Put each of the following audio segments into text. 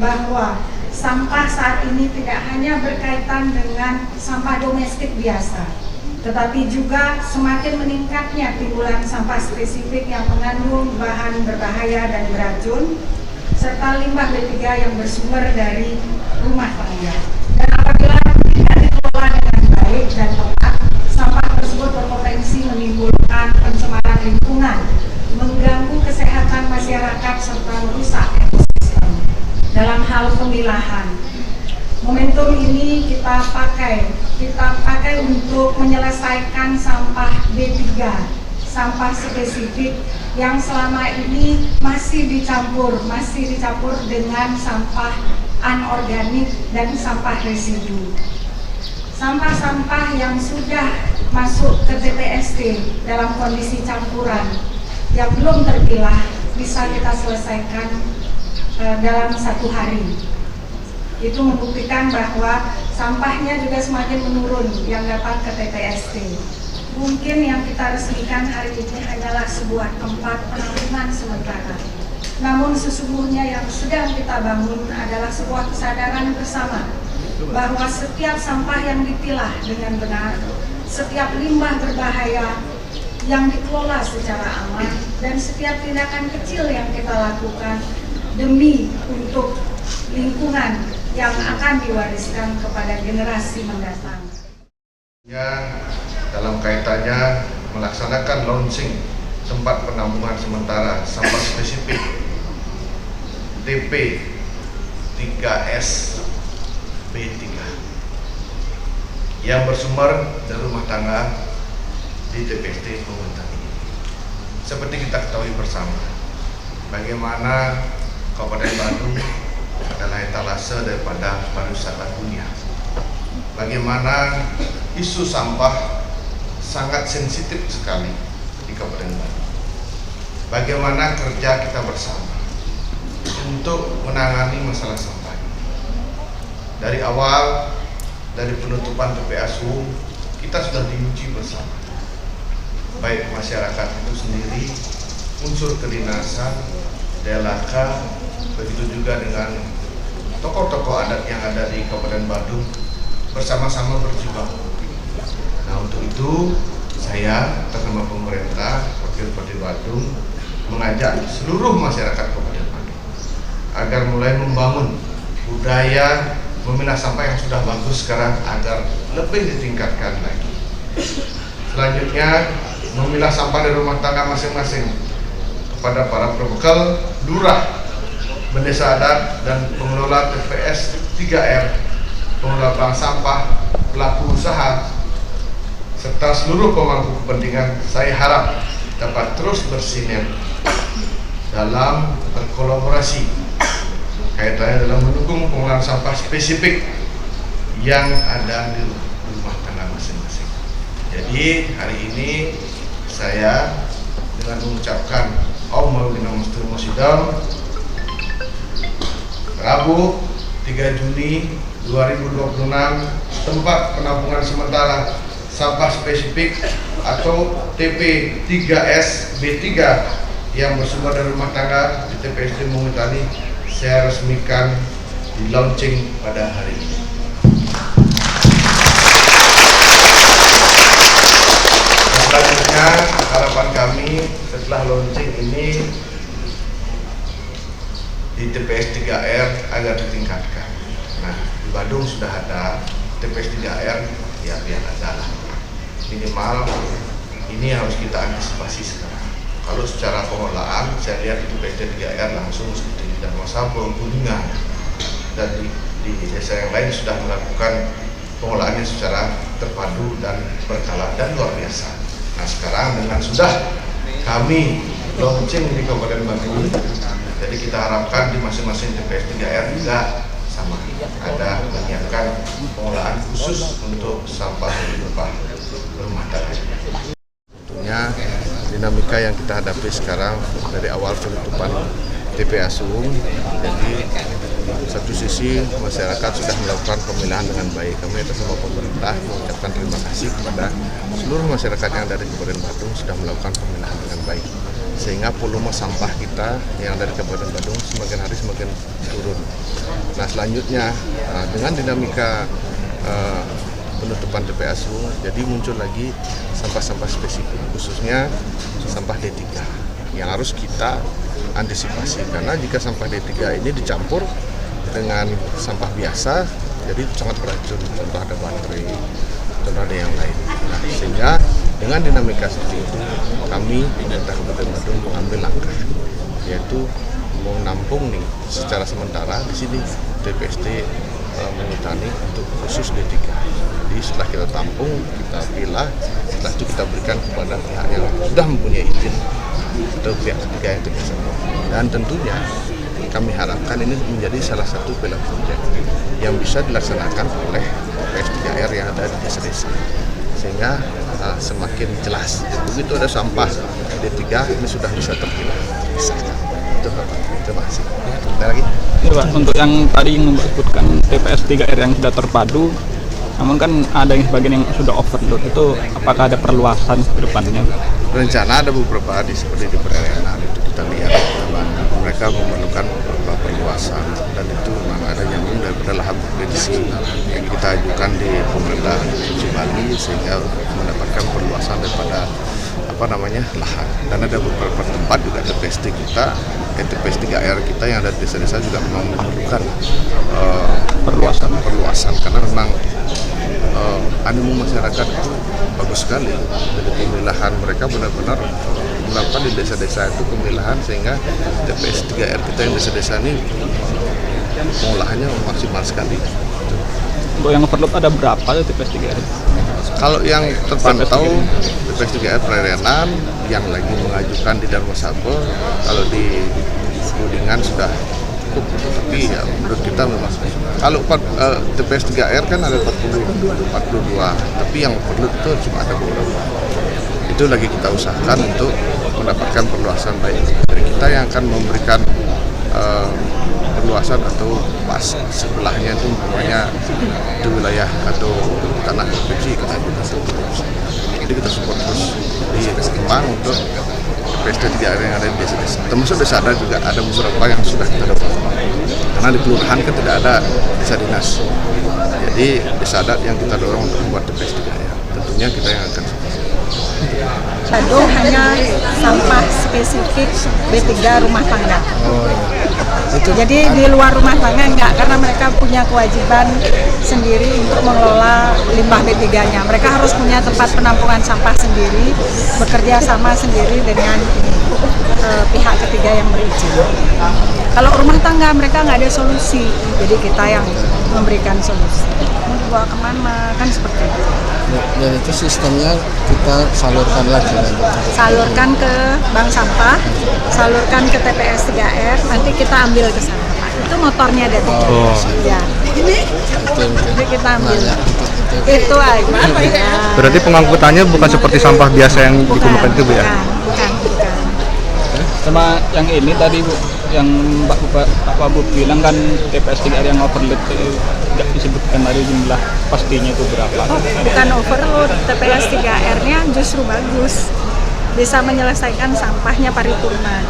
bahwa sampah saat ini tidak hanya berkaitan dengan sampah domestik biasa, tetapi juga semakin meningkatnya timbulan sampah spesifik yang mengandung bahan berbahaya dan beracun, serta limbah B3 yang bersumber dari rumah tangga. Dan apabila tidak dikelola dengan baik dan tepat, sampah tersebut berpotensi menimbulkan pencemaran lingkungan, mengganggu kesehatan masyarakat, serta merusak ekosistem. Dalam hal pemilahan, momentum ini kita pakai untuk menyelesaikan sampah B3, sampah spesifik yang selama ini masih dicampur dengan sampah anorganik dan sampah residu. Sampah-sampah yang sudah masuk ke TPST dalam kondisi campuran yang belum terpilah bisa kita selesaikan dalam 1 hari. Itu membuktikan bahwa sampahnya juga semakin menurun yang datang ke TPST. Mungkin yang kita resmikan hari ini hanyalah sebuah tempat penampungan sementara. Namun sesungguhnya yang sedang kita bangun adalah sebuah kesadaran bersama bahwa setiap sampah yang dipilah dengan benar, setiap limbah berbahaya yang dikelola secara aman, dan setiap tindakan kecil yang kita lakukan demi untuk lingkungan yang akan diwariskan kepada generasi mendatang. Ya, dalam kaitannya melaksanakan launching tempat penampungan sementara sampah spesifik TP 3S B3 yang bersumber dari rumah tangga di TPST Pemerintah ini. Seperti kita ketahui bersama, bagaimana Kabupaten Bandung adalah etalase daripada pariwisata dunia. Bagaimana isu sampah sangat sensitif sekali di Kabupaten Bandung. Bagaimana kerja kita bersama untuk menangani masalah sampah. Dari awal, dari penutupan TPSU, kita sudah diuji bersama. Baik masyarakat itu sendiri, unsur kedinasan, DLHK, begitu juga dengan tokoh-tokoh adat yang ada di Kabupaten Bandung bersama-sama berjuang. Nah, untuk itu saya atas nama pemerintah Wakil Bupati Bandung mengajak seluruh masyarakat Kabupaten Bandung agar mulai membangun budaya memilah sampah yang sudah bagus sekarang agar lebih ditingkatkan lagi. Selanjutnya, memilah sampah dari rumah tangga masing-masing kepada para pembekal, lurah, desa adat, dan pengelola TPS 3R, pengelola bank sampah, pelaku usaha, serta seluruh pemangku kepentingan. Saya harap dapat terus bersinergi dalam berkolaborasi kaitannya dalam mendukung pengolahan sampah spesifik yang ada di rumah tangga masing-masing. Jadi hari ini saya dengan mengucapkan Rabu 3 Juni 2026 tempat penampungan sementara sampah spesifik atau TP 3S B3 yang bersumber dari rumah tangga di TPST Mungitani saya resmikan di launching pada hari ini. Selanjutnya harapan kami setelah launching ini di TPS 3R agar ditingkatkan. Nah, di Bandung sudah ada TPS 3R, ya biar ada lah. Minimal ini harus kita antisipasi sekarang. Kalau secara pengolahan, saya lihat di TPS 3R langsung seperti di Darmasabong, Kuningan, dan di desa yang lain sudah melakukan pengolahannya secara terpadu dan berkala dan luar biasa. Nah, sekarang dengan sudah kami launching di Kabupaten Bandung, jadi kita harapkan di masing-masing TPS 3R juga sama ada menyiapkan pengolahan khusus untuk sampah berupa rumah tangga. Tentunya dinamika yang kita hadapi sekarang dari awal penutupan TPSU, jadi satu sisi masyarakat sudah melakukan pemilahan dengan baik. Kami atas nama pemerintah mengucapkan terima kasih kepada seluruh masyarakat yang ada di Kabupaten Bandung sudah melakukan pemilahan dengan baik. sehingga volume sampah kita yang dari Kabupaten Badung semakin hari semakin turun. Nah selanjutnya dengan dinamika penutupan TPSU, jadi muncul lagi sampah-sampah spesifik, khususnya sampah D3 yang harus kita antisipasi, karena jika sampah D3 ini dicampur dengan sampah biasa, jadi sangat beracun. Contoh ada baterai, contoh ada yang lain. Nah, sehingga dengan dinamika seperti itu, kami pemerintah Kabupaten Badung mengambil langkah, yaitu menampung nih secara sementara di sini TPST Mengutani untuk khusus D3. Jadi setelah kita tampung, kita pilah, setelah itu kita berikan kepada pihak yang sudah mempunyai izin atau pihak ketiga yang terbiasa. Dan tentunya kami harapkan ini menjadi salah satu pilot project yang bisa dilaksanakan oleh PS3R yang ada di desa-desa, sehingga semakin jelas. Begitu ada sampah D3 ini sudah bisa terpilah. Itu Bapak. Terima kasih. Ada lagi? Ya Pak, untuk yang tadi yang menyebutkan TPS 3R yang sudah terpadu, namun kan ada yang sebagian yang sudah overload, itu apakah ada perluasan ke depannya? Rencana ada beberapa seperti di Prerenan itu kita lihat memang mereka memerlukan beberapa perluasan, dan itu memang ada nyambung daripada lahan prediksi yang kita ajukan di pemerintah Provinsi Bali, sehingga mendapatkan perluasan daripada lahan. Dan ada beberapa tempat juga TPS kita, TPS 3R kita yang ada di desa-desa juga memang memerlukan perluasan karena memang animo masyarakat itu bagus sekali. Jadi pemilahan mereka benar-benar melakukan di desa-desa itu pemilahan, sehingga TPS 3R kita yang desa-desa ini pengolahannya maksimal sekali. Untuk yang overload ada berapa TPS 3R? Kalau yang terpantau TPS 3R Prerenan yang lagi mengajukan di Darmasabo, kalau di Kuningan sudah cukup, tapi ya menurut kita memang kalau TPS 3R kan ada 42, tapi yang overload itu cuma ada beberapa. Itu lagi kita usahakan untuk mendapatkan perluasan baik dari kita yang akan memberikan perluasan atau pas sebelahnya itu umpamanya di wilayah atau tanah provinsi kita bisa. Jadi kita support terus di Kemang untuk TPS 3R yang ada di desa-desa. Termasuk desa ada juga ada beberapa yang sudah kita dapat. Karena di kelurahan kan tidak ada desa dinas. Jadi desa adat yang kita dorong untuk membuat TPS 3R. Tentunya kita yang akan support. Badung hanya sampah spesifik B3 rumah tangga. Jadi di luar rumah tangga enggak, karena mereka punya kewajiban sendiri untuk mengelola limbah B3-nya. Mereka harus punya tempat penampungan sampah sendiri, bekerja sama sendiri dengan pihak ketiga yang berizin. Kalau rumah tangga mereka nggak ada solusi, jadi kita yang memberikan solusi. Mau dibawa kemana, kan seperti itu. Dan itu sistemnya kita salurkan lagi. Salurkan ke bank sampah, salurkan ke TPS 3R, nanti kita ambil ke sana, Pak. Itu motornya ada di ya. Jadi kita ambil. Itu aja. Ya. Berarti pengangkutannya bukan seperti sampah biasa yang dikumpulkan itu, Bu ya? Bukan. Sama yang ini tadi Bu, yang Pak Wabub bilang kan TPS 3R yang overload, tidak disebutkan dari jumlah pastinya itu berapa? Bukan overload, TPS 3R-nya justru bagus, bisa menyelesaikan sampahnya paripurna.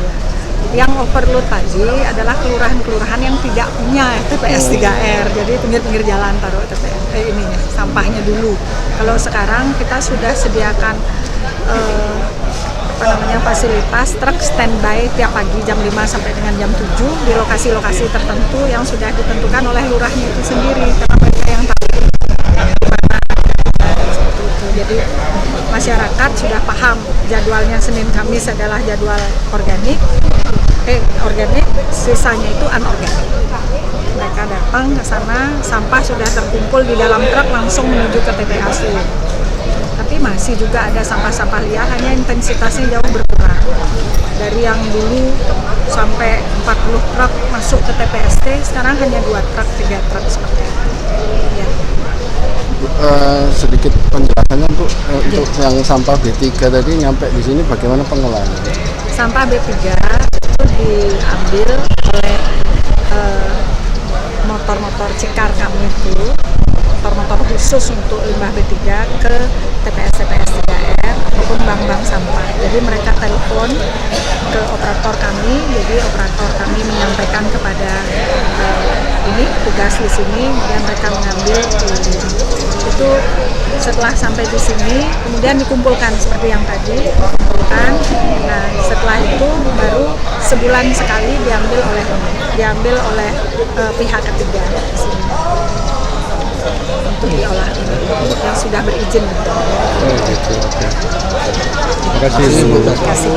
Yang overload tadi adalah kelurahan-kelurahan yang tidak punya TPS 3R, jadi pinggir-pinggir jalan taruh TPS sampahnya dulu. Kalau sekarang kita sudah sediakan fasilitas truk standby tiap pagi jam 5 sampai dengan jam 7 di lokasi-lokasi tertentu yang sudah ditentukan oleh lurahnya itu sendiri, karena mereka yang tahu di mana. Jadi masyarakat sudah paham jadwalnya Senin Kamis adalah jadwal organik, sisanya itu anorganik. Mereka datang ke sana, sampah sudah terkumpul di dalam truk langsung menuju ke TPSU. Tapi masih juga ada sampah-sampah liar, hanya intensitasnya jauh berkurang. Dari yang dulu sampai 40 truk masuk ke TPST, sekarang hanya 2 truk, 3 truk seperti itu. Ya. Sedikit penjelasannya Bu, untuk yang sampah B3 tadi nyampe di sini bagaimana pengolahannya? Sampah B3 itu diambil oleh motor-motor cikar kami itu, motor-motor khusus untuk limbah B3 ke TPS 3R ataupun bank-bank sampah. Jadi mereka telepon ke operator kami, jadi operator kami menyampaikan kepada ini tugas di sini, kemudian mereka mengambil itu. Setelah sampai di sini, kemudian dikumpulkan seperti yang tadi, dikumpulkan. Nah, setelah itu baru sebulan sekali diambil oleh pihak ketiga di sini untuk diolah ini yang sudah berizin. Oh gitu. Oke. Terima kasih. Terima kasih.